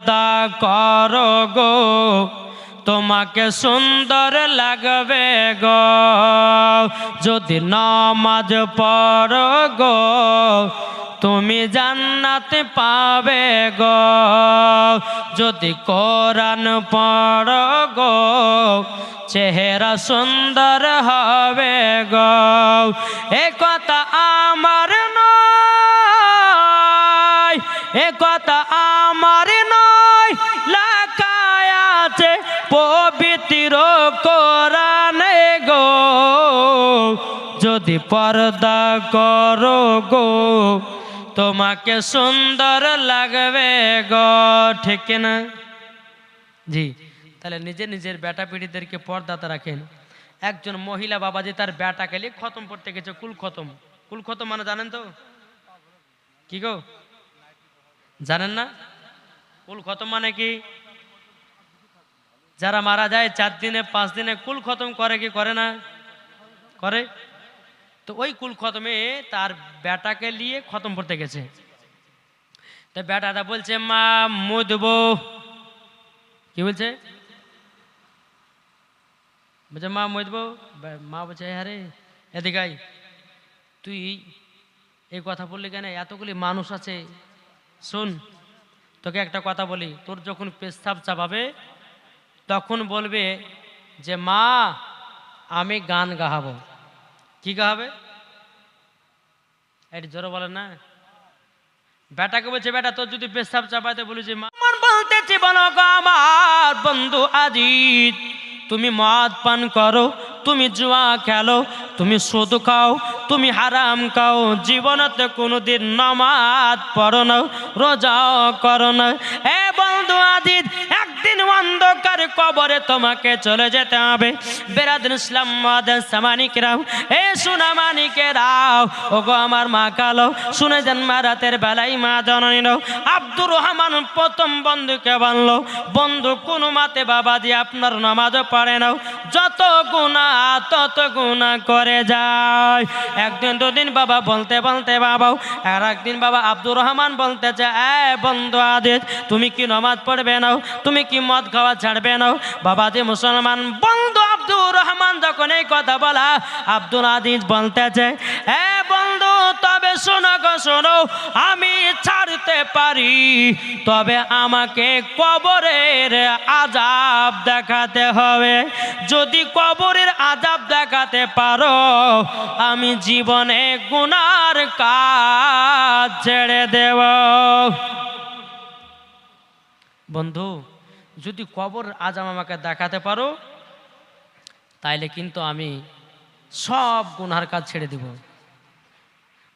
পর্দা করো গো, তোমাকে সুন্দর লাগবে গো। যদি নামাজ পড়ো গো, তুমি জান্নাতে পাবে গো। যদি কোরআন পড়ো গো, চেহারা সুন্দর হবে গো। এ কথা আমার নয়, এ কথা আমার নয়, লেখায় আছে পবিত্র কোরআনে গো। যদি পর্দা করো গো, তোমাকে সুন্দর লাগবে গো। ঠিক না? জি, তাহলে নিজের নিজের বেটা পিড়িদেরকে পর্দাতে রাখেন। একজন মহিলা বাবাজি তার বেটাকে নিয়ে খতম পড়তে গেছে, কুল খতম। কুল খতম মানে জানেন তো কি গো? জানেন না? কুল খতম মানে কি? যারা মারা যায় 4 দিনে 5 দিনে কুল খতম করে কি করে না? করে। তো ওই কুল খতমে তার বেটাকে নিয়ে খতম পড়তে গেছে। তো বেটাটা বলছে মা মুদবো। কি বলছে? বলছে মা মুদবো। মা বলছে আরে এদিকে আয়, তুই এই কথা বললি কেন? এতগুলি মানুষ আছে, শোন তোকে একটা কথা বলি, তোর যখন পেশাব চাপাবে তখন বলবে যে মা আমি গান গাহাবো। কি গাহাবে? এটি জোরে বলেন না। বেটাকে বলছে বেটা তোর যদি পেশাব চাপাইতে বলি যে মা বলতেছি বলো গো আমার বন্ধু আজিজ, তুমি মদ পান করো, তুমি জুয়া খেলো, তুমি সুদ খাও, তুমি হারাম খাও, জীবনতে কোনোদিন নামাজ পড়ো না, রোজাও করো না। এ বন্ধু আজিজ, একদিন অন্ধকার কবরে তোমাকে চলে যেতে হবে। বেরাদুল ইসলাম মাদান সামানিকরাও, এ সোনা মানিকেরাও, ওগো আমার মা কালো, শুনে যান মা রাতের বেলায় মা জননী নাও। আব্দুর রহমান প্রথম বন্ধুকে বলল বন্ধু কোনো মাতে বাবা দিয়ে আপনার নামাজও পড়ে নাও, যত গুনাহ তত গুনাহ করে যায়। একদিন দুদিন বাবা বলতে বলতে বাবাও, আর একদিন বাবা আব্দুর রহমান বলতেছে এ বন্ধু আজিজ তুমি কি নামাজ পড়বে নাও, তুমি কি মদ খাওয়া ছাড়বে নাও? বাবা যে মুসলমান বন্ধু আব্দুর রহমান যখন এই কথা বলা, আব্দুল আজিজ বলতেছে এ বন্ধু তবে শোনো গো শোনো, আমি ছাড়তে পারি, তবে আমাকে কবরের আযাব দেখাতে হবে। যদি কবরের আযাব দেখাতে পারো, আমি জীবনে গুনার কাজ ছেড়ে দেব। বন্ধু যদি কবর আযাব আমাকে দেখাতে পারো, তাইলে কিন্তু আমি সব গুনার কাজ ছেড়ে দিব।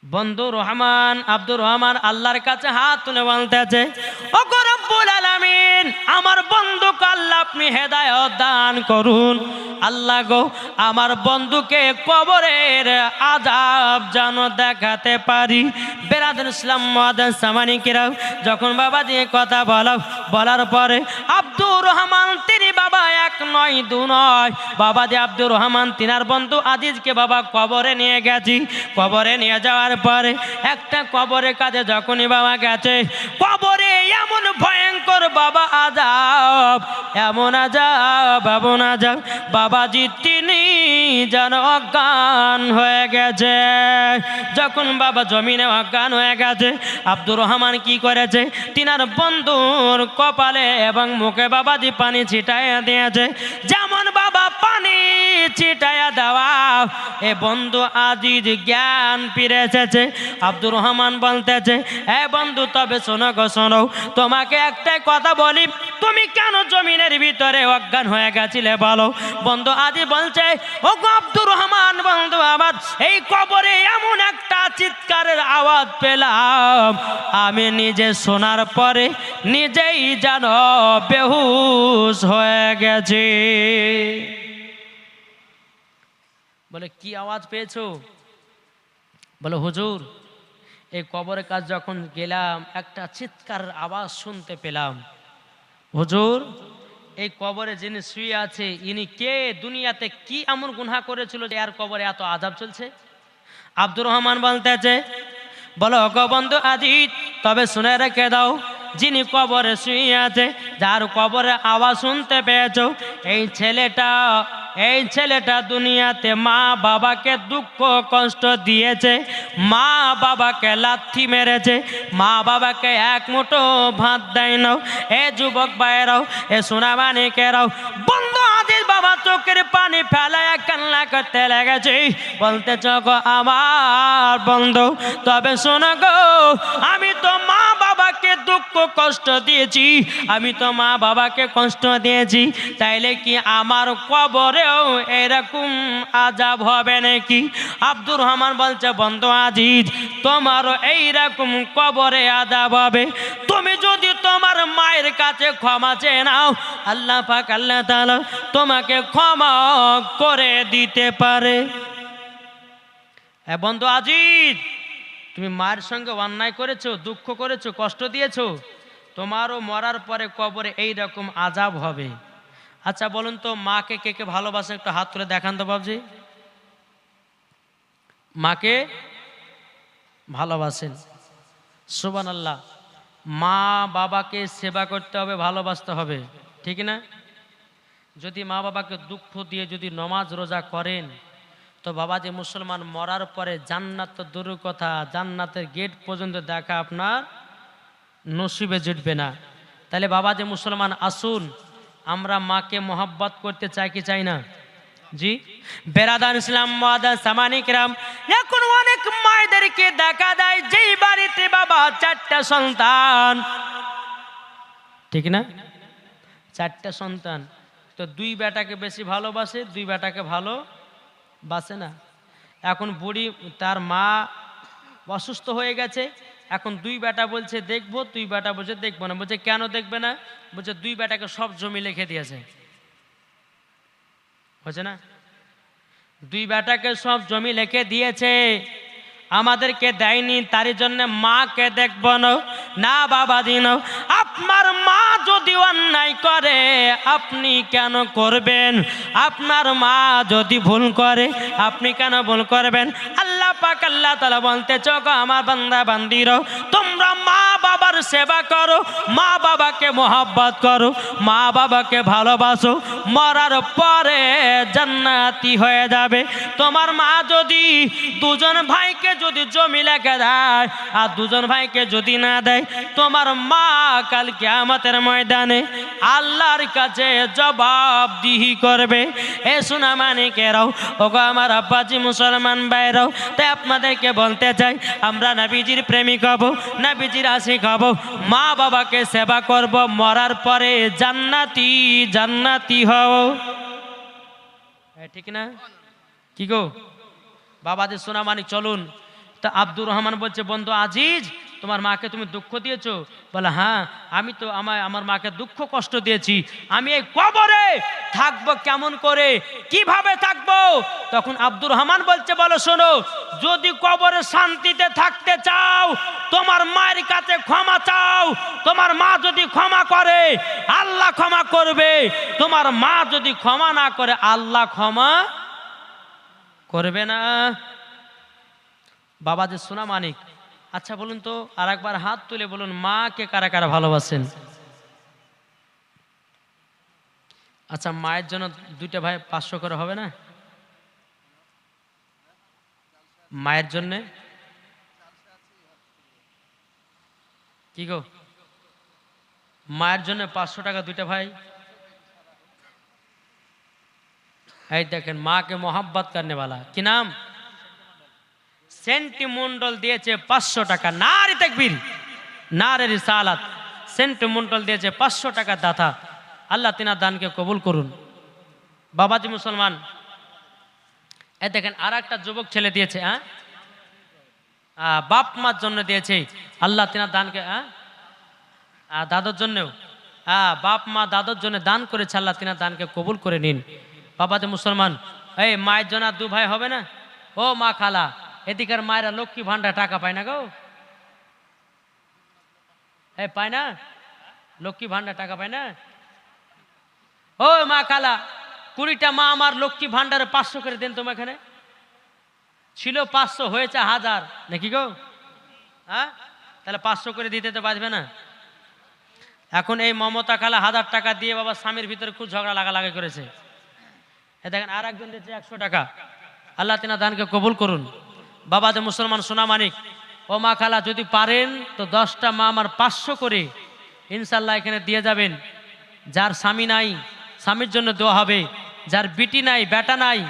বন্ধু রহমান আব্দুর রহমান আল্লাহর কাছে হাত তুলে বলতেছে ও গো রব্বুল আলামিন, আমার বন্ধুকে আল্লাহ আপনি হেদায়েত দান করুন। আল্লাহ গো আমার বন্ধুকে কবরের আযাব যেন দেখাতে পারি। বেরাদুল ইসলাম মাদান সামানিকেরাও যখন বাবা দিয়ে কথা বলার পরে আব্দুর রহমান তিনি বাবা এক নয় দু নয়, বাবা দিয়ে আব্দুর রহমান তিনার বন্ধু আজিজকে বাবা কবরে নিয়ে গেছি। কবরে নিয়ে যাওয়ার পরে একটা কবরের কাছে যখনই বাবা গেছে, কবরে এমন ভয়ঙ্কর বাবা আযাব, এমন আযাব এমন আযাব, বাবাজি তিনি যেন অজ্ঞান হয়ে গেছে। যখন বাবা জমিনে অজ্ঞান হয়ে গেছে, আব্দুর রহমান কি করেছে, তিনার বন্ধুর কপালে এবং মুখে বাবাজি পানি ছিটাইয়া দিয়েছে। যেমন বাবা পানি ছিটাইয়া দেওয়া, এ বন্ধু আজিজ জ্ঞান ফিরে এসেছে। আব্দুর রহমান বলতেছে এ বন্ধু তবে শোনো গো শোনো, তোমাকে একটাই কথা বলি, তুমি কেন জমিনের ভিতরে অজ্ঞান হয়ে গেছিলে বলো? বন্ধু আজি বলছে ও গো আব্দুর রহমান বন্ধু আমার, এই কবরে এমন একটা চিৎকারের আওয়াজ পেলাম, আমি নিজে শোনার পরে নিজেই যেন বেহুশ হয়ে গেছি। বলে কি আওয়াজ পেয়েছো? বলে হুজুর এই কবরের কাছে যখন গেলাম একটা চিৎকারের আওয়াজ শুনতে পেলাম। হুজুর এই কবরে যিনি শুয়ে আছে ইনি কে? দুনিয়াতে কি এমন গুনাহ করেছিল যে আর কবরে এত আযাব চলছে? আব্দুর রহমান বলতেছে বলো গো বন্ধু আজিজ তবে শুনে রেখে দাও, যিনি কবরে শুয়ে আছে, যার কবরে আওয়াজ শুনতে পেয়েছো, এই ছেলেটা দুনিয়াতে মা বাবাকে দুঃখ কষ্ট দিয়েছে, মা বাবাকে লাথি মেরেছে, মা বাবাকে এক মুঠো ভাত দেয় না। এ যুবক ভাইরাও, এ সোনা মানিকেরাও, বন্ধু আজিজ বাবা চোখের পানি ফেলায় কান্না করতে লেগেছে, বলতেছ গো আমার বন্ধু, তবে শোনো গো, আমি তো মা বাবাকে দুঃখ কষ্ট দিয়েছি, আমি তো মা বাবাকে কষ্ট দিয়েছি, তাইলে কি আমার কবরেও এরকম আযাব হবে নাকি? আব্দুর রহমান বলছে, বন্ধু আজিজ, তোমারও এইরকম কবরে আযাব হবে। তুমি যদি তোমার মায়ের কাছে ক্ষমা চেয়ে নাও, আল্লাহ পাক আল্লাহ তাআলা তোমাকে ক্ষমা করে দিতে পারে। বন্ধু আজিজ, তুমি মায়ের সঙ্গে অন্যায় করেছো, দুঃখ করেছো, কষ্ট দিয়েছো, তোমারও মরার পরে কবরে এই রকম আযাব হবে। আচ্ছা বলুন তো, মাকে কে কে ভালোবাসেন? একটু হাত তুলে দেখান তো বাবজি। মাকে ভালোবাসেন? সুবহানাল্লাহ। মা বাবাকে সেবা করতে হবে, ভালোবাসতে হবে, ঠিক না? যদি মা বাবাকে দুঃখ দিয়ে যদি নমাজ রোজা করেন, তো বাবা যে মুসলমান মরার পরে জান্নাত তো দূরের কথা, জান্নাতের গেট পর্যন্ত দেখা আপনার নসিবে জুটবে না। তাহলে বাবা যে মুসলমান, আসুন আমরা মাকে মোহাব্বত করতে চাই কি চাই না? জি বেরাদার ইসলাম মুআদ্দাস সামানিকরাম, এখন অনেক মায়েদেরকে দেখা যায় যেই বাড়িতে বাবা চারটা সন্তান, ঠিক না? চারটা সন্তান, তো দুই বেটাকে বেশি ভালোবাসে, দুই বেটাকে ভালোবাসে না। এখন বুড়ি, তার মা অসুস্থ হয়ে গেছে, এখন দুই বেটা বলছে দেখবো, দুই বেটা বলছে দেখবো না। বলছে কেন দেখবে না? বলছে দুই বেটাকে সব জমি লিখে দিয়েছে। হচ্ছে না? দুই বেটাকে সব জমি লিখে দিয়েছে, আমাদেরকে দেয়নি, তার জন্য মাকে দেখব না। না বাবা দিন, আপনার মা যদি অন্যায় করে আপনি কেন করবেন? আপনার মা যদি ভুল করে আপনি কেন ভুল করবেন? আল্লাহ পাক আল্লাহ তাআলা বলতে চোখ আমার বান্দা বান্দিরও, তোমরা মা বাবার সেবা করো, মা বাবাকে মোহাব্বত করো, মা বাবাকে ভালোবাসো, মরার পরে জান্নাতি হয়ে যাবে। তোমার মা যদি দুজন ভাইকে যদি জমি লেখা দেয় আর দুজন ভাইকে যদি না দেয়, তোমার মা কাল কিয়ামতের ময়দানে আল্লাহর কাছে জবাবদিহি করবে। এ সোনা মানিকেরাও, ওগো আমার আব্বাজি মুসলমান ভাইরাও, তাই আপনাদেরকে বলতে চাই, আমরা নবীজির প্রেমিক হব, নবীজির আশিক হব, মা বাবাকে সেবা করব, মরার পরে জান্নাতি জান্নাতি হও, ঠিক না? কি গো বাবাদের সোনা মানিক, চলুন। তা আব্দুর রহমান বলছে, বন্ধু আজিজ, তোমার মাকে তুমি দুঃখ দিয়েছো? বলে হ্যাঁ, আমি তো আমার মাকে দুঃখ কষ্ট দিয়েছি। আমি এই কবরে থাকবো কেমন করে, কিভাবে থাকবো? তখন আব্দুর রহমান বলছে, বলো শোনো, যদি কবরে শান্তিতে থাকতে চাও তোমার মায়ের কাছে ক্ষমা চাও, তোমার মা যদি ক্ষমা করে আল্লাহ ক্ষমা করবে, তোমার মা যদি ক্ষমা না করে আল্লাহ ক্ষমা করবে না। বাবা যে সোনা মানিক, আচ্ছা বলুন তো, আর একবার হাত তুলে বলুন, মাকে কারা কারা ভালোবাসেন? আচ্ছা মায়ের জন্য দুইটা ভাই 500 করে হবে না? মায়ের জন্যে কি গো, মায়ের জন্য 500 টাকা দুইটা ভাই। এই দেখেন, মাকে মোহাব্বত করনে वाला, কি নাম? সেন্টি মন্ডল দিয়েছে 500 টাকা। নারে তাকবীর, নারে রিসালাত। সেন্টি মন্ডল দিয়েছে 500 টাকা দাতা। আল্লাহ তিনার দানকে কবুল করুন। বাবাজি মুসলমান, এই দেখেন আর একটা যুবক ছেলে দিয়েছে, বাপ মার জন্য দিয়েছে, আল্লাহ তিনার দানকে, দাদার জন্যও, বাপ মা দাদার জন্য দান করেছে, আল্লাহ তিনার দানকে কবুল করে নিন। বাবাজি মুসলমান, এই মায়ের জন্য 2 ভাই হবে না? ও মা খালা, এদিকের মায়েরা লক্ষ্মী ভান্ডার টাকা পায় না গো, এই পায় না? লক্ষ্মী ভান্ডার টাকা পায় না? ও মা খালা, 20টা মা আমার লক্ষ্মী ভান্ডারে 500 করে দেন। তোমার এখানে ছিল 500, হয়েছে 1000 নাকি গো? হ্যাঁ, তাহলে 500 করে দিতে তো পারবে না? এখন এই মমতা খালা 1000 টাকা দিয়ে বাবা স্বামীর ভিতরে খুব ঝগড়া লাগালাগি করেছে। এ দেখেন আর একজন দিয়েছে 100 টাকা। আল্লাহ তিনা দানকে কবুল করুন। বাবা যে মুসলমান সোনা মানিক, ও মা খালা যদি পারেন তো 10টা মা আমার 500 করে ইনশাল্লাহ এখানে দিয়ে যাবেন। যার স্বামী নাই স্বামীর জন্য দোয়া হবে, যার বিটি নাই বেটা নাই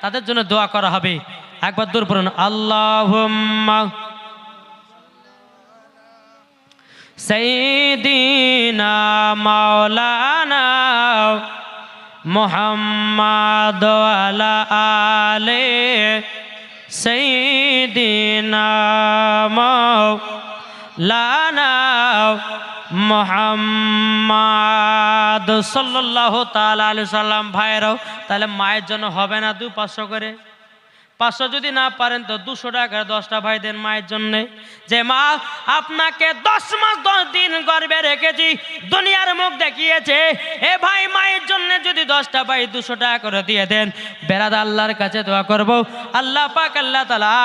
তাদের জন্য দোয়া করা হবে। একবার দূর পড়ুন আল্লাহুম্মা সাইয়্যিদিনা মাওলানা মুহাম্মাদ ওয়ালা আলে সাইয়্যিদিনা মাওলানা মুহাম্মাদ সাল্লাল্লাহু তাআলা আলাইহি সাল্লাম। ভাইরাও তাহলে মায়ের জন্য হবে না 200-500 করে? 500 যদি না পারেন তো 200 টাকা 10টা ভাই দেন মায়ের জন্য। যে মা আপনাকে 10 মাস 10 দিন গর্ভে রেখেছি, দুনিয়ার মুখ দেখিয়েছে, এ ভাই মায়ের জন্য যদি 10টা ভাই 200 টাকা করে দিয়ে দেন, বেরাদ আল্লাহর কাছে দোয়া করব, আল্লাহ পাক আল্লাহ তাআলা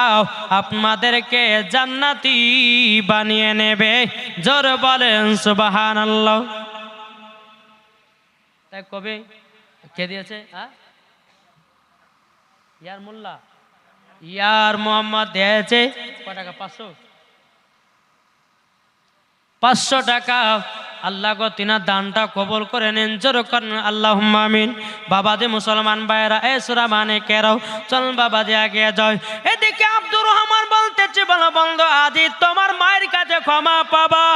আপনাদেরকে জান্নাতি বানিয়ে নেবে। জোর বলেন সুবহানাল্লাহ। তাই কবে কে দিয়েছে? ইয়ার মোল্লা ইয়ার মোহাম্মদ দিয়েছে কত টাকা? 500 টাকা। আল্লাহ গো তিনার দানটা কবুল করে নেন। জোর করেন আল্লাহুম্মা আমিন। বাবাজি মুসলমান ভাইরা এ সূরা মানে কেরাও চলুন বাবাজি আগে যায়। এদিকে আব্দুর রহমান বলতেছে, বলো বন্ধু আজি তোমার মায়ের কাছে ক্ষমা পাবা।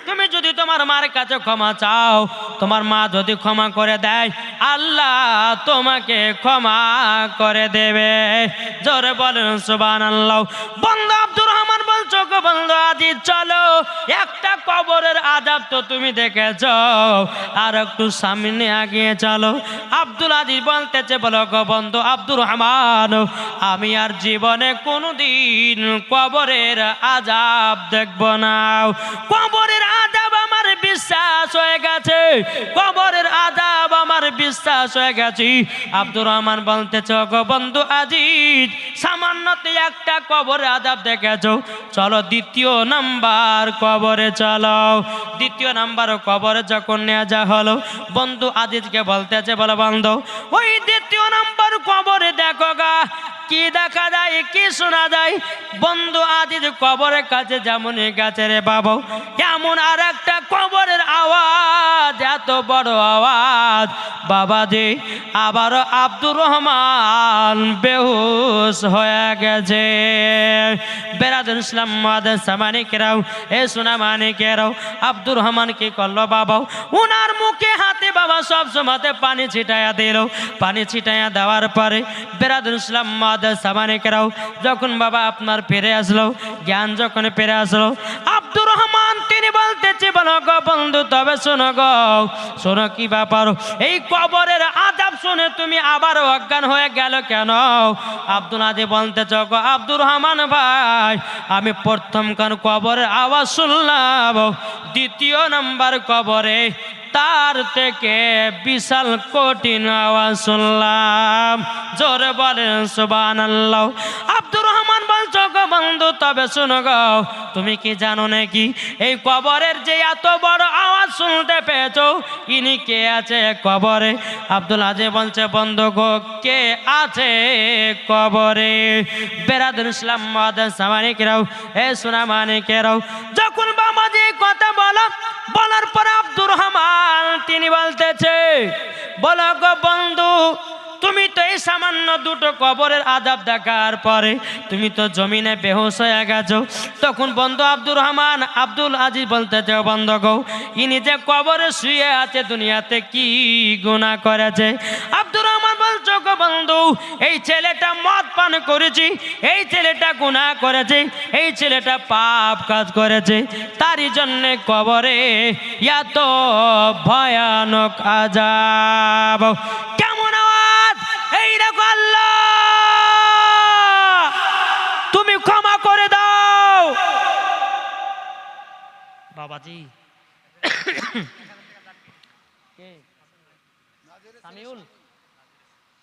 তুমি যদি তোমার মার কাছে ক্ষমা চাও, তোমার মা যদি ক্ষমা করে দেয়, আল্লাহ তোমাকে ক্ষমা করে দেবে। জোরে বলেন সুবহানাল্লাহ। বন্ধু আব্দুর রহমান বলছো গো বন্ধু আজি চলো, একটা কবরের আযাব তো তুমি দেখেছো, আর একটু সামনে আগিয়ে চলো। আব্দুল আজিজ বলতেছে, বলো গো বন্ধু আব্দুর রহমান, আমি আর জীবনে কোনোদিন কবরের আযাব দেখব না। কবরের আযাব আমার বিশ্বাস হয়ে গেছে, কবরের আযাব আমার বিশ্বাস হয়ে গেছে। আব্দুর রহমান বলতেছে, গো বন্ধু আজিজ সামান্যতে একটা কবরের আযাব দেখেছো, চলো দ্বিতীয় নাম্বার কবরে চলো। দ্বিতীয় নাম্বার কবরে যখন নিয়ে যা হলো, বন্ধু আজিজকে বলতেছে, বলো বন্ধু ওই দ্বিতীয় নাম্বার কবরে দেখো গা কি দেখা যায়, কি শোনা যায়। বন্ধু আজিজ কবরের কাছে যেমন গেছে রে বাবা, কেমন আর একটা কবরের আওয়াজ, এত বড় আওয়াজ বাবাজি। আবারও আব্দুর রহমান বেহুশ হয়ে গেছে। বেরাদুল ইসলাম মাদার সামানিকেরাও এ সোনা মানিকেরাও আব্দুর রহমান কি করলো বাবা, উনার মুখে হাতে বাবা সব সময়তে পানি ছিটাইয়া দিল। পানি ছিটাইয়া দেওয়ার পরে বেরাদুল ইসলাম মাদার সামানিকেরাও যখন বাবা আপনার ফিরে আসলো, জ্ঞান যখন ফিরে আসলো, আব্দুর রহমান তিনি বলতেছে, বলো গো বন্ধু তবে শোনো গো, শোনো কি ব্যাপার, এই কবরের আযাব শুনে তুমি আবার অজ্ঞান হয়ে গেল কেন? আব্দুল আজি বলতেছে, গো আব্দুর রহমান ভাই, আমি প্রথমকার কবরের আওয়াজ শুনলাম, দ্বিতীয় নাম্বার কবরে তার থেকে বিশাল কঠিন আওয়াজ শুনলাম। জোরে বলেন সুবহানাল্লাহ। আব্দুর রহমান বলছো গো বন্ধু তবে শোনো গো, তুমি কি জানো নাকি এই কবরের যে এত বড় আওয়াজ শুনতে পেয়েছো, ইনি কে আছে কবরে? আব্দুল আজি বলছে, বন্ধু গো কে আছে কবরে? বেরাদুল ইসলাম মাদার সামানিকেরাও এ সোনা মানিকেরাও যখন বাবাজি কথা বলার পরে আব্দুর রহমান তিনি বলতেছে, বলো গো বন্ধু তুমি তো এই সামান্য দুটো কবরের আযাব দেখার পরে তুমি তো জমিনে বেহুশ হয়ে গেছো। তখন বন্ধু আব্দুর রহমান আব্দুল আজিজ বলতেছে, বন্ধু গো ইনি যে কবরে শুয়ে আছে দুনিয়াতে কি গুনাহ করেছে? আব্দুর রহমান বলছো গো বন্ধু এই ছেলেটা মদ পান করেছে, এই ছেলেটা গুনাহ করেছে, এই ছেলেটা পাপ কাজ করেছে, তারই জন্যে কবরে এত ভয়ানক আযাব। কেমন আওয়াজ? এই দেখো আল্লাহ তুমি ক্ষমা করে দাও। বাবাজি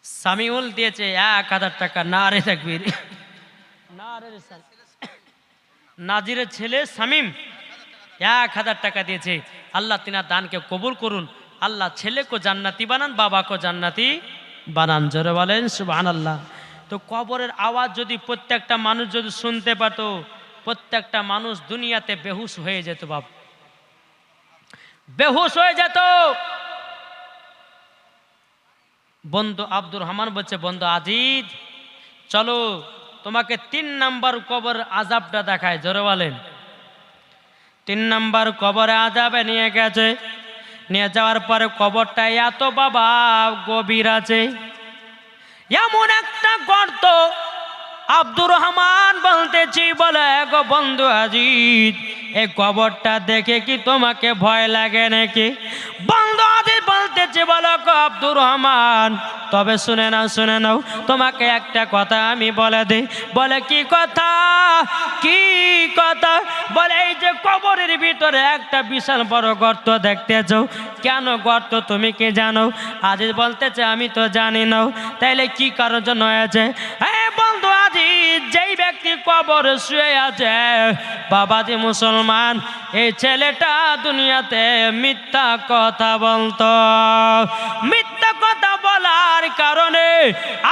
সামিউল দিয়েছে 1000 টাকা। নারে তাকবীর। নাজিরের ছেলে শামীম 1000 টাকা দিয়েছে। আল্লাহ তিনার দানকে কবুল করুন। আল্লাহ ছেলেকে জান্নাতি বানান, বাবাকে জান্নাতি বানান। জোরে বলেন সুবহানাল্লাহ। তো কবরের আওয়াজ যদি প্রত্যেকটা মানুষ যদি শুনতে পারত, প্রত্যেকটা মানুষ দুনিয়াতে বেহুশ হয়ে যেত, বাপ বেহুশ হয়ে যেত। বন্ধু আব্দুর রহমান বলছে, বন্ধু আজিজ চলো তোমাকে 3 নাম্বার কবর আযাবটা দেখায়। জোরে বলেন। 3 নাম্বার কবরে আযাবে নিয়ে গেছে। নিয়ে যাওয়ার পরে কবরটা এত বাবা গভীর আছে, এমন একটা গর্ত। আব্দুর রহমান বলতেছি, বলে গো বন্ধু আজিজ এই কবরটা দেখে কি তোমাকে ভয় লাগে নাকি? বন্ধু আজিজ বলতেছি, বলো গো আব্দুর রহমান, তবে শুনে নাও তোমাকে একটা কথা আমি বলে দিই। বলে কি কথা? কি কথা? বলে এই যে কবরের ভিতরে একটা বিশাল বড় গর্ত দেখতেছো, কেন গর্ত তুমি কি জানো? আজিজ বলতেছে, আমি তো জানি না। তাইলে কি কারণ জন্য হয়েছে? হ্যাঁ বন্ধু আজিজ, যেই ব্যক্তি কবরে শুয়ে আছে বাবাজি মুসলমান, এই ছেলেটা দুনিয়াতে মিথ্যা কথা বলতো। মিথ্যা কথা বলার কারণে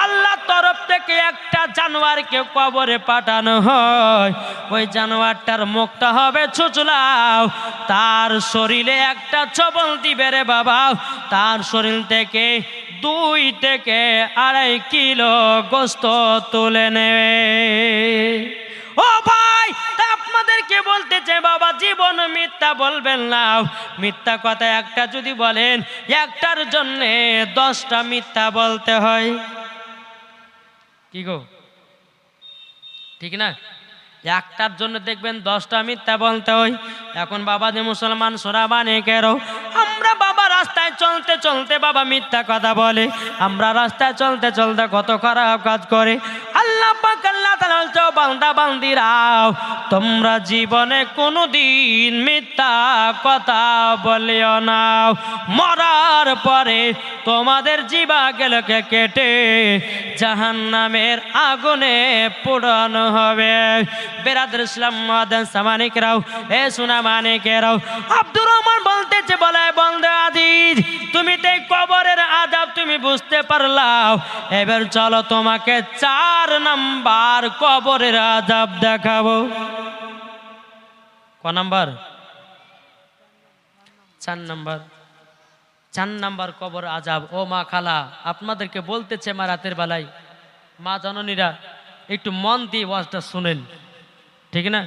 আল্লাহর তরফ থেকে একটা জানোয়ারকে কবরে পাঠানো হয়। ওই জানোয়ারটার মুখটা হবে ছুচলাও, তার শরীরে একটা ছবল দিবে রে বাবা। তার শরীর থেকে 2 থেকে 2.5 কিলো গোস্ত তুলে নেবে। ও ভাই, আপনাদেরকে বলতে চাই বাবা, জীবন মিথ্যা বলবেন না। মিথ্যা কথা একটা যদি বলেন, একটার জন্য 10টা মিথ্যা বলতে হয়। কি গো, ঠিক না? একটার জন্য দেখবেন 10টা মিথ্যা বলতে হয়। এখন বাবা যে মুসলমান সোনা বানিয়ে কেরো, আমরা বাবা রাস্তায় চলতে চলতে বাবা মিথ্যা কথা বলে, আমরা রাস্তায় চলতে চলতে কত খারাপ কাজ করে। আল্লাহ পাক আল্লাহ তাআলা বলছে, বান্দা বান্দিরাও তোমরা জীবনে কোনোদিন মিথ্যা কথা বলিও না। মরার পরে তোমাদের জিহ্বাগুলোকে কেটে জাহান্নামের আগুনে পোড়ানো হবে। বেরাদর ইসলাম মুআদ্দিন সামানিকরাও, এ সোনা মানিকেরাও, আব্দুর রহমান বলতেছে, বলে বন্ধু আজিজ তুমি তো এই কবরের আযাব তুমি বুঝতে পারলাও, এবার চলো তোমাকে 4 নাম্বার কবরের আযাব দেখাবো। ক নাম্বার? 4 নাম্বার। 4 নাম্বার কবর আযাব। ও মা খালা, আপনাদেরকে বলতেছে মা, রাতের বেলায় মা জননীরা একটু মন দিয়ে ওয়াজটা শুনেন, ঠিক না?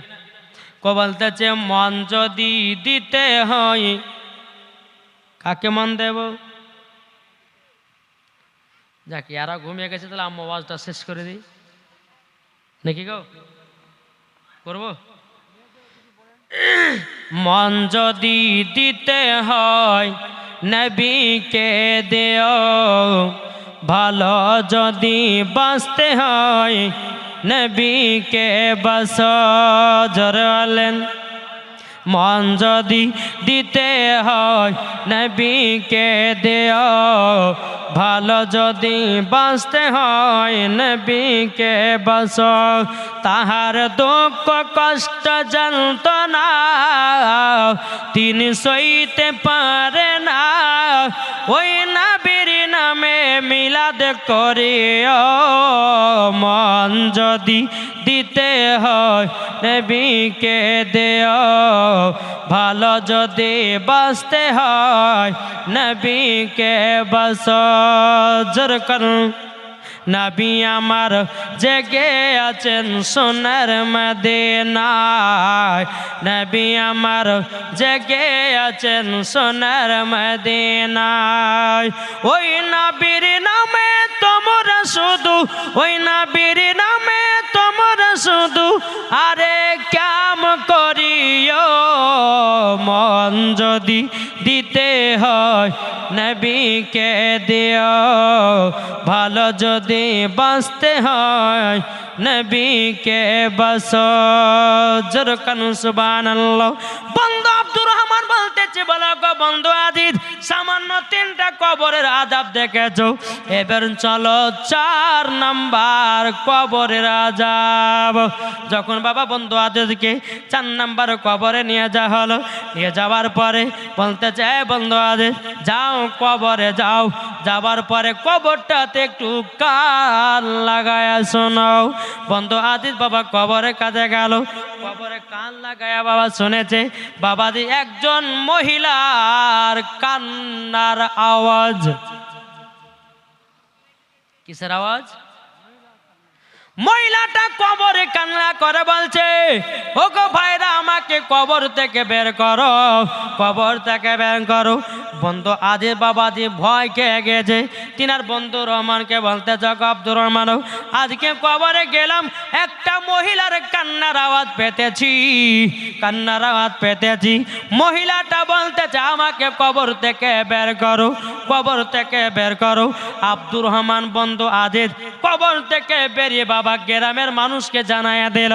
বলতেছে, মন যদি দিতে হয়, কাকে মন দেব? যাক, এরা ঘুমিয়ে গেছে, তাহলে আম্মা ওয়াজটা শেষ করে দিই নাকি গো? করবো? মন যদি দিতে হয় নবীকে দেও, ভালো যদি বাঁচতে হয় নবীকে বাস। জোরে বলেন। মন যদি দিতে হয় নবীকে দেও, ভালো যদি বাঁচতে হয় নবীকে বাস। তাহার দুঃখ কষ্ট যন্ত্রণা তিনি সইতে পারে না, ওই নবীর নামে মিলাদ করিও। মন যদি দিতে হয় নবীকে দেও, ভালো যদি বাঁচতে হয় নবীকে বাস। জোর করুন। নবী আমার জেগে আছেন সোনার মদিনায়, নবী আমার জেগে আছেন সোনার মদিনায়। ওই নবীর নামে তোমরা শুধু, ওই নবীর নামে তোমরা শুধু আরে কাম করিও। মন যদি দিতে হয় নবীকে দিও, ভালো যদি বাঁচতে হয় নবীকে বাস। জোর কানু সুবহানাল্লাহ। বন্ধু আব্দুর রহমান বলতে বলেছে, বলো গো বন্ধু আজিজ, সামান্য 3টা কবরের আযাব দেখেছো, এবার চলো 4 নাম্বার কবরের আযাব। যখন বাবা বন্ধু আজিজকে 4 নাম্বার কবরে নিয়ে যাওয়া হলো, নিয়ে যাওয়ার পরে বলতে চায়, বন্ধু আজিজ যাও কবরে যাও, যাবার পরে কবরটাতে একটু কান লাগায়া শোনাও। বন্ধু আজিজ বাবা কবরের কাছে গেল, কবরে কান লাগায়া বাবা শুনেছে বাবাজি একজন মহিলার কান্নার আওয়াজ। কিসের আওয়াজ? মহিলাটা কবরে কান্না করে বলছে, ও গো ভাইরা আমাকে কবর থেকে বের করো, কবর থেকে বের করো। বন্ধু আজিজ বাবাজি ভয় খেয়ে গেছে। তিনার বন্ধু রহমানকে বলতে যাক, আব্দুর রহমান আজকে কবরে গেলাম, একটা মহিলার কান্নার আওয়াজ পেতেছি, কান্নার আওয়াজ পেতেছি। মহিলাটা বলতেছে আমাকে কবর থেকে বের করো, কবর থেকে বের করো। আব্দুর রহমান বন্ধু আজিজ কবর থেকে বেরিয়ে বাবা গ্রামের মানুষকে জানাইয়া দিল,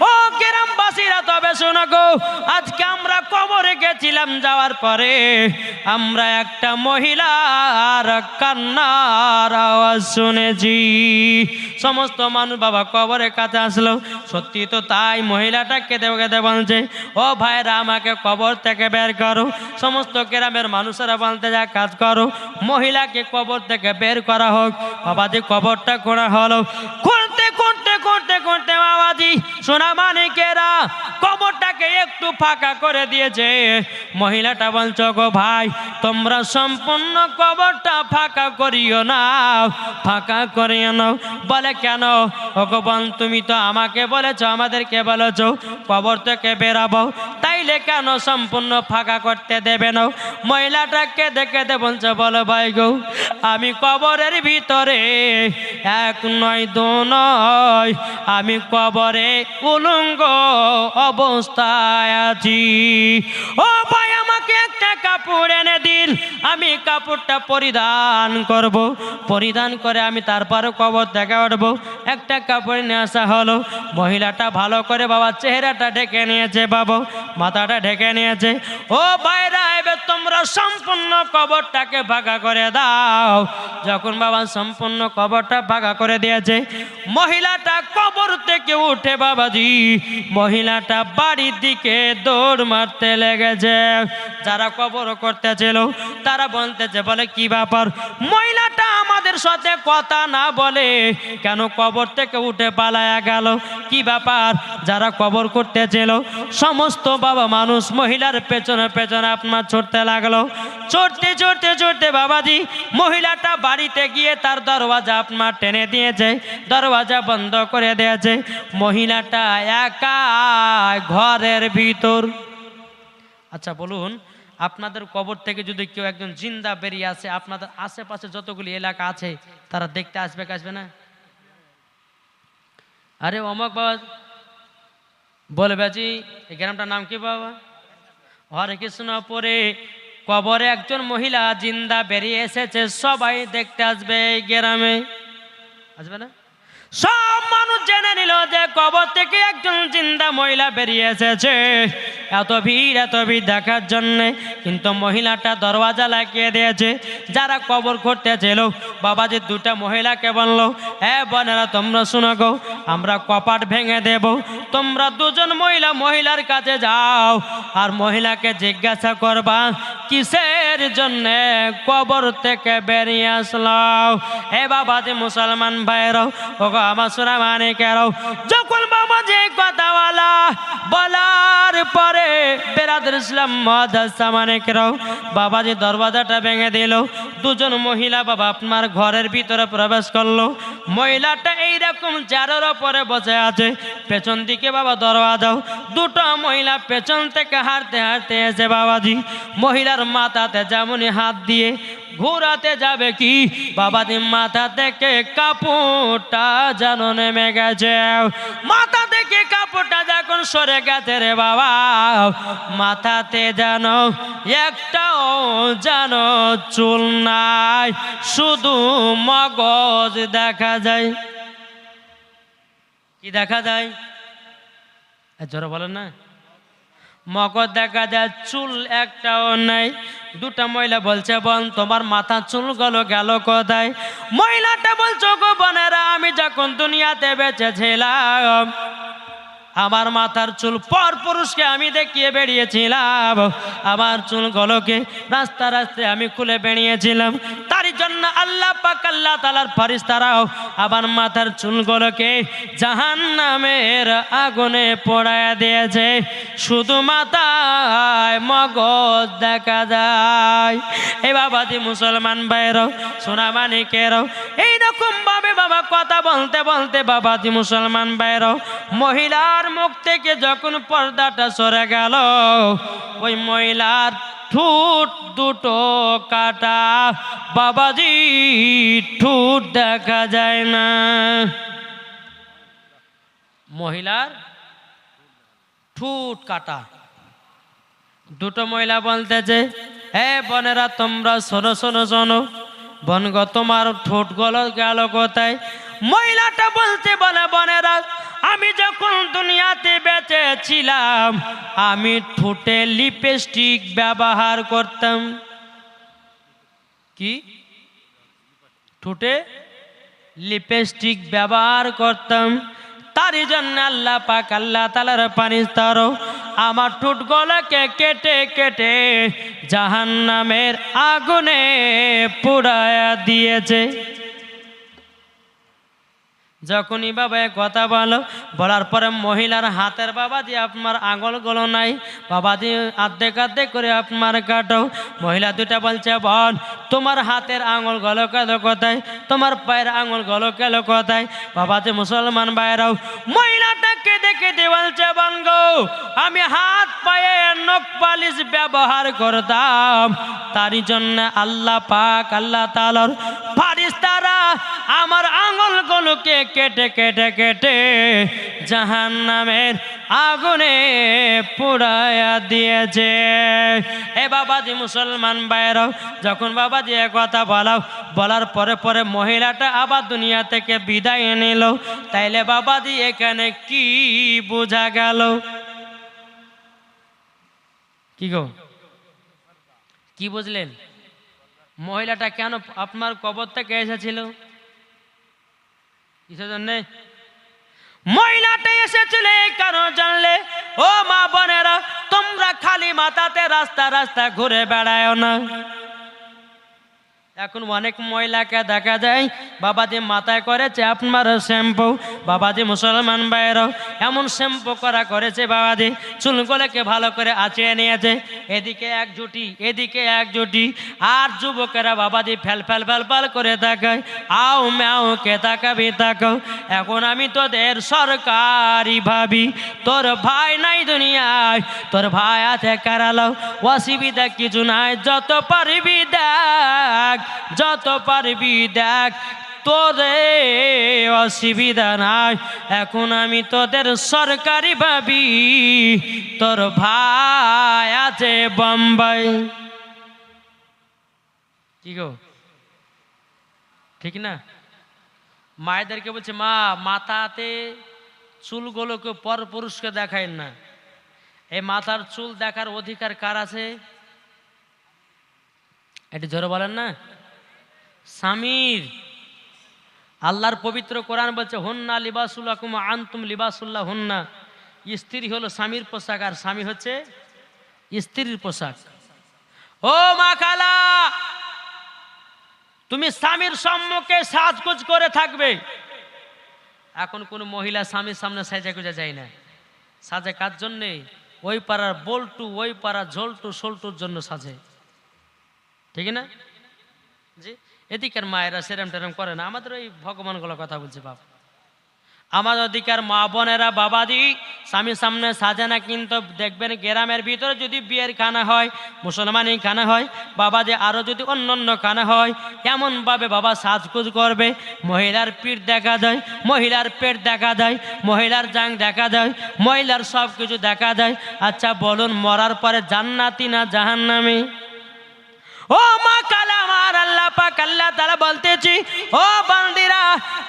ও গ্রামবাসীরা তবে শোনো গো, আজকে আমরা কবরে গেছিলাম, যাওয়ার পরে আমরা একটা মহিলার কান্নার আওয়াজ শুনেছি। সমস্ত মানুষ বাবা কবরের কাছে আসলো, সত্যি তো তাই, মহিলাটা কেঁদে কেঁদে বলছে, ও ভাইরা আমাকে কবর থেকে বের করো। সমস্ত গ্রামের মানুষেরা বলতে যা কাজ করো, মহিলাকে কবর থেকে বের করা হোক। বাবাজি কবরটা খোঁড়া হলো, খুঁড়তে খুঁড়তে খুঁড়তে খুঁড়তে বাবাজি সোনা মানিকেরা কবরটাকে একটু ফাঁকা করে দিয়েছে। মহিলাটা বলছো, গো ভাই তোমরা সম্পূর্ণ কবরটা ফাঁকা করিও না, ফাঁকা করিও না। বলে কেন? ভগবান তুমি তো আমাকে বলেছো, আমাদেরকে বলেছো কবর থেকে বেরাবো, তাইলে কেন সম্পূর্ণ ফাঁকা করতে দেবে না? মহিলাটাকে দেখে বলছে, বলো ভাই গো, আমি কবরের ভিতরে 1 নয় 2 নয়, আমি কবরে উলঙ্গ অবস্থায় আছি। ও ভাই আমাকে একটা কাপড় এনে দিন, আমি কাপড়টা পরিধান করব, পরিধান করে আমি তারপরে কবর থেকে উঠবো। একটা কাপড় নিয়ে আসা হলো, মহিলাটা ভালো করে বাবা চেহারাটা ঢেকে নিয়েছে, বাবা মাথাটা ঢেকে নিয়েছে। ও ভাইরা এবার তোমরা সম্পূর্ণ কবরটাকে ফাঁকা করে দাও। যখন বাবা সম্পূর্ণ কবরটা ফাঁকা করে দিয়েছে, মহিলাটা কবর থেকে উঠে বাবাজি মহিলাটা বাড়ির দিকে দৌড় মারতে লেগেছে। যারা কবর করতেছিল তারা বলতেছে, বলে কি ব্যাপার, মহিলাটা আমাদের সাথে কথা না বলে কেন কবর থেকে উঠে পালায়া গেল, কি ব্যাপার? যারা কবর করতেছিল সমস্ত বাবা মানুষ মহিলার পেছনে পেছনে আপনার ছুটতে লাগলো। ছুটতে ছুটতে ছুটতে বাবাজি মহিলাটা বাড়িতে গিয়ে তার দরওয়াজা আপনার টেনে দিয়েছে, দরওয়াজা বন্ধ করে দিয়েছে। মহিলাটা একা ঘরের ভিতর। আচ্ছা বলুন, আপনাদের কবর থেকে যদি কেউ একজন জিন্দা বেরিয়ে আসে, আপনাদের আশেপাশে যতগুলি এলাকা আছে তারা দেখতে আসবে কি আসবে না? আরে অমক বাবা বলবে, জি এই গ্রামটার নাম কি বাবা? হরে কৃষ্ণ পরে কবরে একজন মহিলা জিন্দা বেরিয়ে এসেছে, সবাই দেখতে আসবে এই গ্রামে, আসবে না? সব মানুষ জেনে নিল যে কবর থেকে একজন জিন্দা মহিলা বেরিয়ে এসেছে। এত ভিড় দেখার জন্যে, কিন্তু মহিলাটা দরওয়াজা লাগিয়ে দিয়েছে। যারা কবর করতেছিল বাবাজি 2টা মহিলাকে বললো, হ্যাঁ বোনেরা তোমরা শোনো গো, আমরা কপাট ভেঙে দেব, তোমরা 2জন মহিলার কাছে যাও আর মহিলাকে জিজ্ঞাসা করবা কিসের জন্যে কবর থেকে বেরিয়ে আসলাম। এ বাবাজি মুসলমান ভাইরাও, ওগো আমার সোনা মানিকেরাও, যখন বাবাজি কথা বলার পরে বেরাদর ইসলাম মাদ্রাসা মানিকেরাও বাবাজি দরওয়াজাটা ভেঙে দিল। 2জন মহিলা বাবা আপনার ঘরের ভিতরে প্রবেশ করলো। মহিলাটা এইরকম চেয়ারের ওপরে বসে আছে, পেছন দিকে বাবা দরওয়াজাও। 2টা মহিলা পেছন থেকে হাঁটতে হাঁটতে এসে বাবাজি মহিলার মাথাতে যেমনই হাত দিয়ে ঘোরাতে যাবে কি বাবাজি মাথা থেকে কাপড়টা যেন নেমে গেছে। মাথা থেকে কাপড়টা যখন সরে গেছে রে বাবা, মাথাতে যেন একটাও যেন চুল নাই, শুধু মগজ দেখা যায়। কি দেখা যায়? জোরে বলেন না। মগজ দেখা যায়, চুল একটাও নাই। দুটা মহিলা বলছে, বোন তোমার মাথা চুলগুলো গেল কোথায়? মহিলাটা বলছো, গো বোনেরা, আমি যখন দুনিয়াতে বেঁচে ছিলাম আমার মাথার চুল পর পুরুষকে আমি দেখিয়ে বেরিয়েছিলাম, আমার চুলগুলোকে রাস্তা রাস্তায় আমি খুলে বেরিয়েছিলাম। তারই জন্য আল্লাহ পাক আল্লাহ তাআলার ফেরেশতারাও আমার মাথার চুলগুলোকে জাহান্নামের আগুনে পোড়ায়া দিয়েছে, শুধু মাথায় মগজ দেখা যায়। এই বাবাজি মুসলমান ভাইরাও, সোনা মানিকেরাও, এইরকম ভাবে বাবা কথা বলতে বলতে বাবাজি মুসলমান ভাইরাও, মহিলার মুখ থেকে যখন পর্দাটা সরে গেল, ওই মহিলার ঠোঁট দুটো কাটা, বাবাজি ঠোঁট দেখা যায় না। মহিলার ঠোঁট কাটা। দুটো মহিলা বলতেছে, হে বোনেরা তোমরা শোনো শোনো শোনো, বোন গো তোমার ঠোঁট গুলো গেল কোথায়? মহিলাটা বলতে বলে, বোনেরা আমি যখন দুনিয়াতে বেঁচে ছিলাম আমি ঠোঁটে লিপস্টিক ব্যবহার করতাম। কি? ঠোঁটে লিপস্টিক ব্যবহার করতাম। তারই জন্য আল্লাহ পাক আল্লাহ তাআলার ফেরেশতারা আমার ঠোঁটগুলোকে কেটে কেটে জাহান্নামের আগুনে পোড়ায়া দিয়েছে। যখনই বাবা কথা বলো, বলার পরে মহিলার হাতের বাবাজি আপনার আঙুলগুলো নাই, বাবাজি আর্ধেক আর্ধেক করে আপনার কাটো। মহিলা দুটা বলছে, বোন তোমার হাতের আঙুলগুলো গেল কোথায়? তোমার পায়ের আঙুলগুলো গেল কোথায়? বাবাজি মুসলমান ভাইরাও, মহিলাটাকে দেখে দিয়ে বলছে, বোন গো আমি হাত পায়ে নখ পালিশ ব্যবহার করতাম, তারই জন্য আল্লাহ পাক আল্লাহ তাআলার ফেরেশতারা আমার আঙুলগুলোকে কেটে কেটে কেটে জাহান্নামের আগুনে পোড়ায়া দিয়েছে। এ বাবাজি মুসলমান ভাইরাও, যখন বাবাজি এ কথা বলার পরে পরে মহিলাটা আবার দুনিয়া থেকে বিদায় নিল। তাইলে বাবাজি এখানে কি বোঝা গেল? কি গো, কি বুঝলেন? মহিলাটা কেন আপনার কবর থেকে এসেছিল? কিসের জন্য মহিলাটা এসেছিল? কেন জানলে? ও মা বোনেরা, তোমরা খালি মাথাতে রাস্তা রাস্তা ঘুরে বেড়ায় না। এখন অনেক মহিলাকে দেখা যায় বাবাজি মাথায় করেছে আপনার শ্যাম্পু। বাবাজি মুসলমান ভাইরাও, এমন শ্যাম্পু করা করেছে বাবাজি, চুলগুলোকে ভালো করে আঁচিয়ে নিয়েছে, এদিকে এক জুটি এদিকে এক জুটি। আর যুবকেরা বাবাজি ফেল ফেল ফেল ফেল করে তাকায়, আও ম্যাও কে তাকাবি তাকাও। এখন আমি তোদের সরকারি ভাবি, তোর ভাই নাই দুনিয়ায়, তোর ভাই আছে কেরালাও, অসুবিধা কিছু নাই, যত পারবি দেখ, যত পারবি দেখ, তোরে অসুবিধা নাই। এখন আমি তোদের সরকারি ভাবি, তোর ভাই আছে বোম্বাই। কি গো, ঠিক না? মায়েদেরকে বলছে, মা মাথাতে চুলগুলোকে পর পুরুষকে দেখায় না। এই মাথার চুল দেখার অধিকার কার আছে? এটি জোরে বলেন না। স্বামীর। আল্লাহর পবিত্র কোরআন বলছে, হুন্না লিবাসুল লাকুম আনতুম লিবাসুল্লাহ হুন্না। স্ত্রী হলো স্বামীর পোশাক আর স্বামী হচ্ছে স্ত্রীর পোশাক। ও মা খালা, তুমি স্বামীর সম্মুখে সাজগোজ করে থাকবে। এখন কোন মহিলা স্বামীর সামনে সাজা গুজা যায় না। সাজে কার জন্যে? ওই পাড়ার বল্টু, ওই পাড়ার ঝোলটু সোলটুর জন্য সাজে, ঠিক না? জি, এদিকের মায়েরা সেরম টেরম করে না। আমাদের ওই ভগবানগুলো কথা বলছে বাপ। আমার অধিকার মা বোনেরা বাবাজি স্বামীর সামনে সাজে না। কিন্তু দেখবেন গ্রামের ভিতরে যদি বিয়ের খানা হয়, মুসলমানি খানা হয় বাবাজি, আরও যদি অন্য অন্য খানা হয়, এমনভাবে বাবা সাজগুজ করবে, মহিলার পিঠ দেখা যায়, মহিলার পেট দেখা যায়, মহিলার জাং দেখা যায়, মহিলার সব কিছু দেখা যায়। আচ্ছা বলুন, মরার পরে জান্নাতি না জাহান্নামী? ও মা কালা, আমার আল্লাহ পাক আল্লাহ তাআলা বলতেছি, ও বান্দিরা,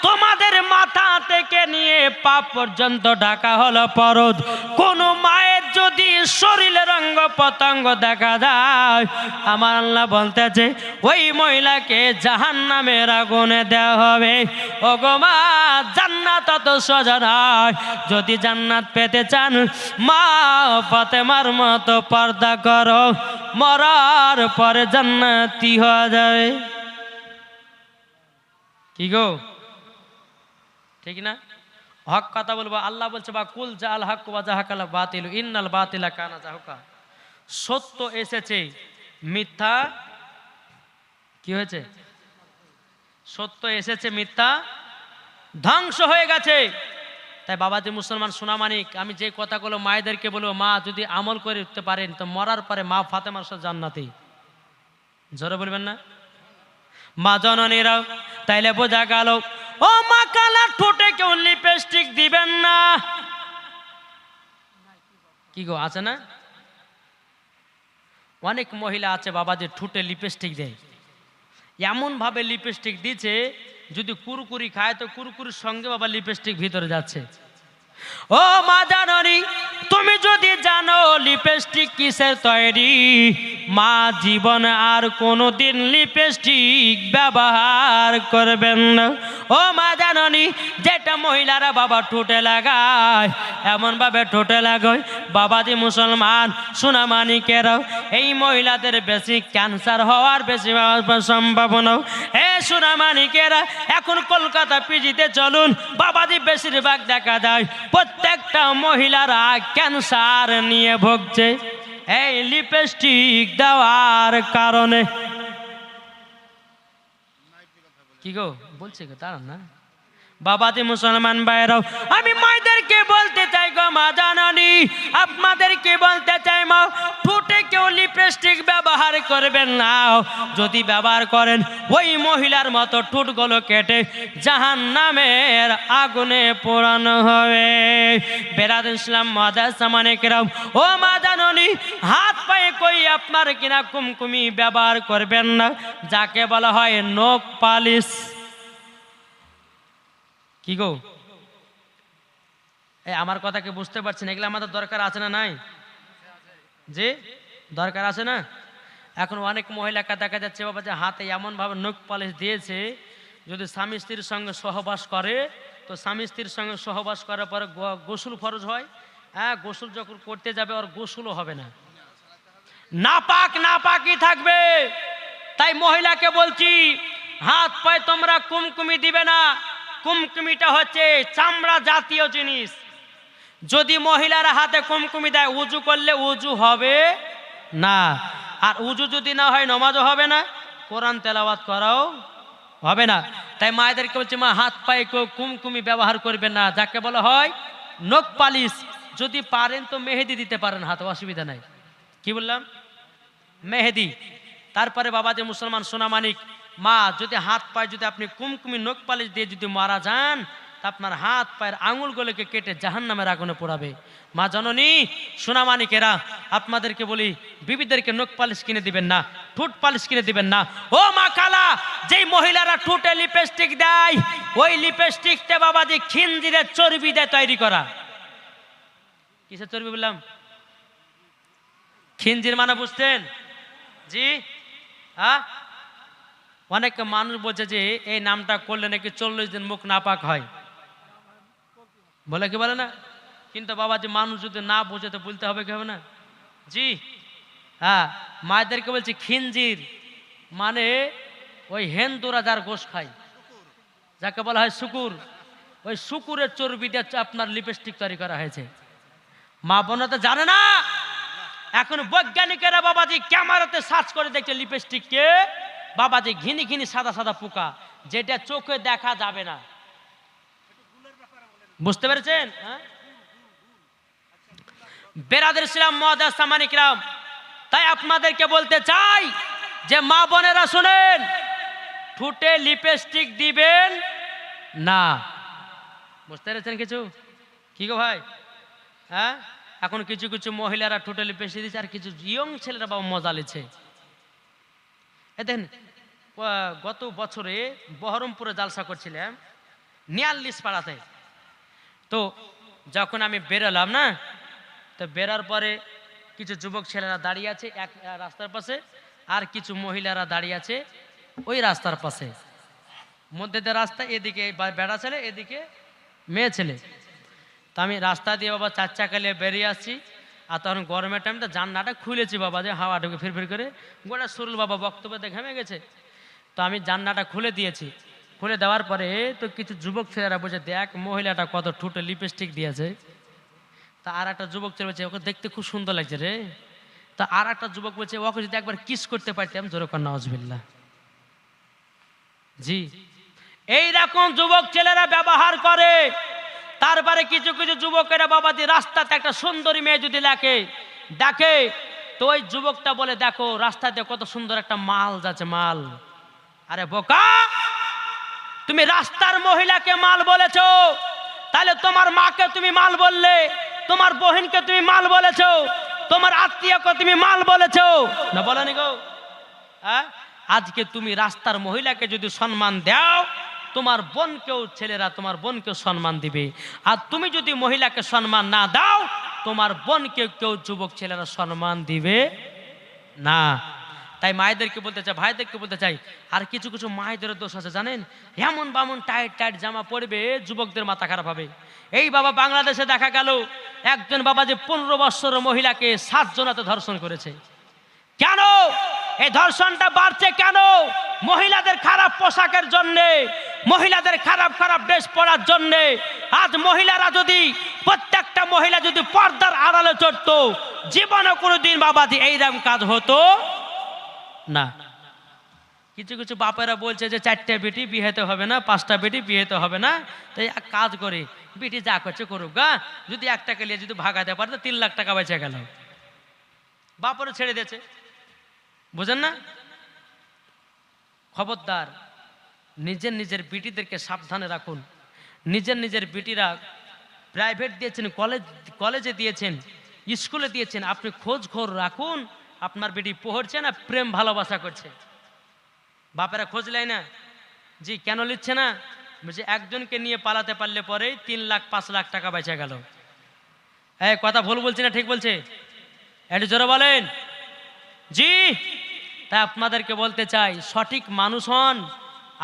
তোমাদের মাথা থেকে নিয়ে পা পর্যন্ত ঢাকা হলো পরদ। কোন মায়ের যদি শরীরের অঙ্গ পতঙ্গ দেখা যায়, আমার আল্লাহ বলতেছে ওই মহিলাকে জাহান্নামের আগুনে দেওয়া হবে। ও গো মা, জান্নাত অত সোজা নয়। যদি জান্নাত পেতে চান, মা ফাতেমার মতো পর্দা করো, মরার পরে জান্নাতি হয়ে যাবে। কি গো, ঠিক না? হক কথা বলবো। আল্লাহ বলছে বা কুল জাল হক ওয়া জাহাকাল বাতিল ইন্নাল বাতিলা কানা জাহুকা। সত্য এসেছে, মিথ্যা কি হয়েছে? সত্য এসেছে, মিথ্যা ধ্বংস হয়ে গেছে। তাই বাবাজি মুসলমান সোনামানিক, আমি যে কথাগুলো মায়েদেরকে বলবো, মা যদি আমল করে উঠতে পারেন তো মরার পরে মা ফাতেমার সাথে জান্নাতি। জোরে বলবেন না মা জননীরাও? তাইলে বোঝা গেল, ও মা কালা ঠোঁটে কেউ লিপস্টিক দিবেন না। কি গো, আছে না? অনেক মহিলা আছে বাবাজি ঠোঁটে লিপস্টিক দেয়, এমন ভাবে লিপস্টিক দিচ্ছে, যদি কুরকুরি খায় তো কুরকুরির সঙ্গে বাবা লিপস্টিক ভিতরে যাচ্ছে। ও মা জাননি, তুমি যদি জানো লিপস্টিক কিসের তৈরি, মা জীবন আর কোনোদিন লিপস্টিক ব্যবহার করবেন না। ও মা জাননি, যেটা মহিলারা বাবা ঠোঁটে লাগায়, এমন ভাবে ঠোঁটে লাগায় বাবাজি মুসলমান সোনামানিকেরাও, এই মহিলাদের বেশি ক্যান্সার হওয়ার বেশি সম্ভাবনা। এ সোনামানিকেরা, এখন কলকাতা পিজিতে চলুন বাবাজি, বেশিরভাগ দেখা যায় প্রত্যেকটা মহিলারা ক্যান্সার নিয়ে ভুগছে এই লিপস্টিক দেওয়ার কারণে। কি গো বলছে গো, তারা না বাবাজি মুসলমান ভাইরাও, আমি মায়েদেরকে বলতে চাই গো মা জাননি, আপনাদেরকে বলতে চাই মা, ঠোঁটে কেউ লিপস্টিক ব্যবহার করবেন না। যদি ব্যবহার করেন ওই মহিলার মতো ঠোঁটগুলো কেটে জাহান্নামের আগুনে পোড়ানো হবে। বেরাদ ইসলাম মাদ্রাসা মানিকেরাও, ও মা জাননি, হাত পায়ে কই আপনার কিনা কুমকুমি ব্যবহার করবেন না, যাকে বলা হয় নখ পালিশ। কি গো, এই আমার কথা কি বুঝতে পারছেন? এগুলো আমাদের দরকার আছে না নাই? যে দরকার আছে না? এখন অনেক মহিলাকে দেখা যাচ্ছে বাবা যে হাতে এমন ভাবে নখ পালিশ দিয়েছে, যদি স্বামী স্ত্রীর সঙ্গে সহবাস করে তো স্বামী স্ত্রীর সঙ্গে সহবাস করার পরে গোসল ফরজ হয়। হ্যাঁ, গোসল যখন করতে যাবে ওর গোসলও হবে না, নাপাক নাপাকই থাকবে। তাই মহিলাকে বলছি, হাত পায়ে তোমরা কুমকুমি দিবে না। কুমকুমিটা হচ্ছে চামড়া জাতীয় জিনিস। যদি মহিলারা হাতে কুমকুমি দেয়, উজু করলে উজু হবে না, আর উজু যদি না হয় নামাজও হবে না, কোরআন তেলাওয়াত করাও হবে না। তাই মায়েদেরকে বলছি, মা হাত পায়ে কুমকুমি ব্যবহার করবেন না, যাকে বলা হয় নখ পালিশ। যদি পারেন তো মেহেদি দিতে পারেন হাতে, অসুবিধা নাই। কি বললাম? মেহেদি। তারপরে বাবা যে মুসলমান সোনামানিক, মা যদি হাত পায়ে যদি আপনি কুমকুমি নখ পালিশ দিয়ে যদি মারা যান, তা আপনার হাত পায়ের আঙুলগুলোকে কেটে জাহান্নামের আগুনে পোড়াবে। মা জননী সোনামানিকেরা, আপনাদেরকে বলি, বিবিদেরকে নখ পালিশ কিনে দিবেন না, ঠোঁট পালিশ কিনে দিবেন না। ও মা কালা, যেই মহিলারা ঠোঁটে লিপস্টিক দেয়, ওই লিপস্টিকটা বাবাজি খিনজিরের চর্বি দিয়ে তৈরি করা। কিসের চর্বি বললাম? খিনজির মানে বুঝতেন? জি হ্যাঁ। অনেক মানুষ বলছে যে এই নামটা করলে নাকি 40 দিন মুখ নাপাক হয়, বলে কি বলে না? কিন্তু বাবাজি মানুষ যদি না বোঝে তো বলতে হবে কি হবে না? জি হ্যাঁ। মায়েদেরকে বলছি, খিনজির মানে ওই হেন্দুরা যার গোশ খায়, যাকে বলা হয় শুকুর, ওই শুকুরের চর্বি দিয়ে আপনার লিপস্টিক তৈরি করা হয়েছে। মা বোনরা তো জানে না। এখন বৈজ্ঞানিকেরা বাবাজি ক্যামেরাতে সার্চ করে দেখছে লিপস্টিককে বাবাজি ঘিনি ঘিনি সাদা সাদা পোকা, যেটা চোখে দেখা যাবে না। বুঝতে পেরেছেন? বেরাদের ইসলাম মুআজ্জাজ মানিকরাম, তাই আপনাদেরকে বলতে চাই যে মা বোনেরা শুনেন, ঠোঁটে লিপস্টিক দিবেন না। বুঝতে পেরেছেন কিছু? কি গো ভাই? হ্যাঁ, এখন কিছু কিছু মহিলারা ঠোঁটে লিপস্টিক দিচ্ছে, আর কিছু ইয়ং ছেলেরা বাবা মজা লিছে। দেখেন গত বছরে বহরমপুরে জালসা করছিলাম ৪৯ পাড়াতে। তো যখন আমি বেরোলাম না, তো বেরার পরে কিছু যুবক ছেলেরা দাঁড়িয়ে আছে এক রাস্তার পাশে, আর কিছু মহিলারা দাঁড়িয়ে আছে ওই রাস্তার পাশে। মধ্যে দিয়ে রাস্তা, এদিকে বেড়া ছেলে, এদিকে মেয়ে ছেলে। তো আমি রাস্তা দিয়ে বাবা 4 চাকা নিয়ে বেরিয়ে আসছি। আর তখন গরমের টাইমটা জানলাটা খুলেছি বাবা, যে হাওয়া ঢুকে ফিরফির করে গোটা শরীর বাবা বক্তব্যতে ঘেমে গেছে। তো আমি জানলাটা খুলে দিয়েছি। খুলে দেওয়ার পরে তো কিছু যুবক ছেলেরা বলছে, দেখ মহিলাটা কত ঠোঁটে লিপস্টিক দিয়েছে। তা আর একটা যুবক ছেলে বলছে, ওকে দেখতে খুব সুন্দর লাগছে রে। তা আর একটা যুবক বলছে, ওকে যদি একবার কিস করতে পারতাম। জোরে কর নাউজুবিল্লাহ। জি, এইরকম যুবক ছেলেরা ব্যবহার করে। তারপরে কিছু কিছু যুবকেরা বাবাজি রাস্তাতে একটা সুন্দরী মেয়ে যদি দেখে, তো ওই যুবকটা বলে, দেখো রাস্তাতে কত সুন্দর একটা মাল যাচ্ছে, মাল। আরে বোকা, তুমি রাস্তার মহিলাকে মাল বলেছো, তাহলে তোমার মাকে তুমি মাল বললে, তোমার বহিনকে তুমি মাল বলেছো, তোমার আত্মীয়কে তুমি মাল বলেছো না, বলেনি গো? হ্যাঁ, আজকে তুমি রাস্তার মহিলাকে যদি সম্মান দাও, তোমার বোনকেও, ছেলেরা তোমার বোনকেও সম্মান দিবে। আর তুমি যদি মহিলাকে সম্মান না দাও, তোমার বোনকে কেউ, যুবক ছেলেরা সম্মান দিবে না। তাই মায়েদেরকে বলতে চাই, ভাইদেরকে বলতে চাই, আর কিছু কিছু মায়েদের দোষ আছে জানেন। এমন বামন টাইট টাইট জামা পরবে, যুবকদের মাথা খারাপ হবে। এই বাবা বাংলাদেশে দেখা গেল একজন বাবা যে 15 বছরের মহিলাকে 7 জনাতে ধর্ষণ করেছে। কেন এই ধর্ষণটা বাড়ছে? কেন? মহিলাদের খারাপ পোশাকের জন্যে, মহিলাদের খারাপ খারাপ ড্রেস পরার জন্যে। আজ মহিলারা যদি, প্রত্যেকটা মহিলা যদি পর্দার আড়ালে চড়তো, জীবনে কোনোদিন বাবাজি এইরকম কাজ হতো না। কিছু কিছু বাপেরা বলছে যে 4টা বেটি বিয়েতে হবে না, 5টা বেটি বিয়েতে হবে না। তাই এক কাজ করে, বেটি যা করছে করুক গা, যদি একটাকে নিয়ে যদি ভাগাতে পারে তো 3 লাখ টাকা বেঁচে গেল। বাপরে ছেড়ে দিয়েছে, বুঝেন না? খবরদার, নিজের নিজের বিটিদেরকে সাবধানে রাখুন। নিজের নিজের বিটিরা প্রাইভেট দিয়েছেন, কলেজে দিয়েছেন, স্কুলে দিয়েছেন, আপনি খোঁজ রাখুন আপনার বেটি পড়ছে না প্রেম ভালোবাসা করছে। বাপেরা খোঁজ নেয় না। জি, কেন নিচ্ছে না? বলছে একজনকে নিয়ে পালাতে পারলে পরে 3 লাখ 5 লাখ টাকা বেঁচে গেল। এই কথা ভুল বলছি না ঠিক বলছে? একটু জোরে বলেন। জি, তাই আপনাদেরকে বলতে চাই, সঠিক মানুষ হন,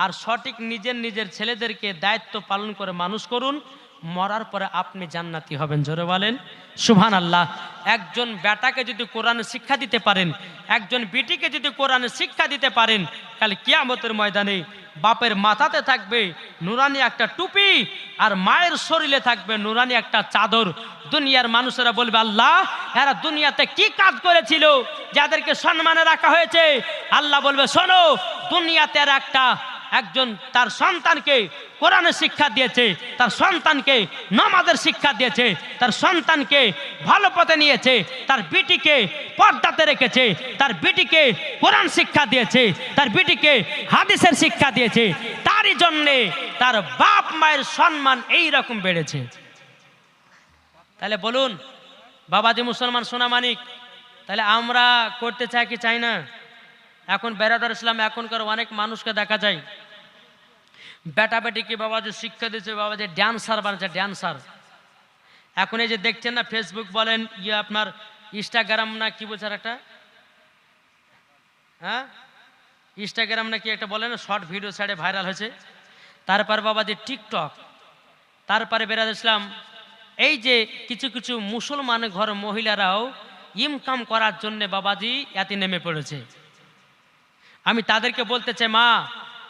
আর সঠিক নিজের নিজের ছেলেদেরকে দায়িত্ব পালন করে মানুষ করুন। মরার পরে আপনি জান্নাতি হবেন। জোরে বলেন সুবহানাল্লাহ। একজন বেটাকে যদি কোরআনের শিক্ষা দিতে পারেন, একজন বেটিকে যদি কোরআনের শিক্ষা দিতে পারেন, কাল কিয়ামতের ময়দানে বাপের মাথাতে থাকবে নুরানি একটা টুপি, আর মায়ের শরীরে থাকবে নুরানি একটা চাদর। দুনিয়ার মানুষেরা বলবে, আল্লাহ এরা দুনিয়াতে কি কাজ করেছিল যাদেরকে সম্মানে রাখা হয়েছে? আল্লাহ বলবে, শোনো, দুনিয়াতে এরা একজন তার সন্তানকে কোরআনের শিক্ষা দিয়েছে, তার সন্তানকে নামাজের শিক্ষা দিয়েছে, তার সন্তানকে ভালো পথে নিয়েছে, তার বিটিকে পর্দাতে রেখেছে, তার বিটিকে কোরআন শিক্ষা দিয়েছে, তার বিটিকে হাদিসের শিক্ষা দিয়েছে। তারই জন্যে তার বাপ মায়ের সম্মান এই রকম বেড়েছে। তাহলে বলুন বাবাজি মুসলমান সোনামানিক, তাহলে আমরা করতে চাই কি চাই না? এখন বেরাদার ইসলাম এখনকার অনেক মানুষকে দেখা যায় বেটা বেটিকে বাবাজি শিক্ষা দিচ্ছে, বাবাজি ড্যান্সার বানাচ্ছে, ড্যান্সার। এখন এই যে দেখছেন না, ফেসবুক বলেন, আপনার ইনস্টাগ্রাম না কি বলছে একটা, হ্যাঁ ইনস্টাগ্রাম না কি একটা বলেন, শর্ট ভিডিও ছাড়ে ভাইরাল হয়েছে। তারপর বাবাজি টিকটক, তারপরে বেরাদার ইসলাম এই যে কিছু কিছু মুসলমান ঘরের মহিলারাও ইনকাম করার জন্য বাবাজি এতে নেমে পড়েছে। আমি তাদেরকে বলতে চাই, মা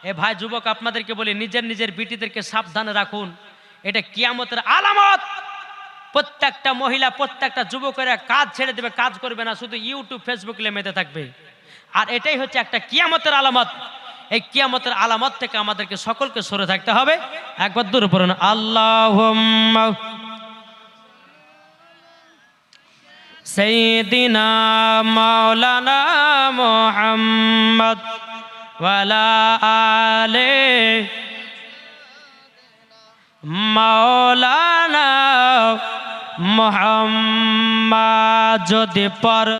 এ ভাই যুবক আপনাদেরকে বলি, নিজের নিজের বিটিদেরকে সাবধানে রাখুন। এটা কিয়ামতের আলামত। প্রত্যেকটা মহিলা, প্রত্যেকটা যুবকেরা কাজ ছেড়ে দেবে, কাজ করবে না, শুধু ইউটিউব ফেসবুক মেতে থাকবে। আর এটাই হচ্ছে একটা কিয়ামতের আলামত। এই কিয়ামতের আলামত থেকে আমাদেরকে সকলকে সরে থাকতে হবে। একবার দূরে পড়ুন, আল্লাহুম্মা সাইয়্যিদিনা মাওলানা মুহাম্মদ ওয়ালা আলে মাওলানা মুহাম্মদ। যদি পর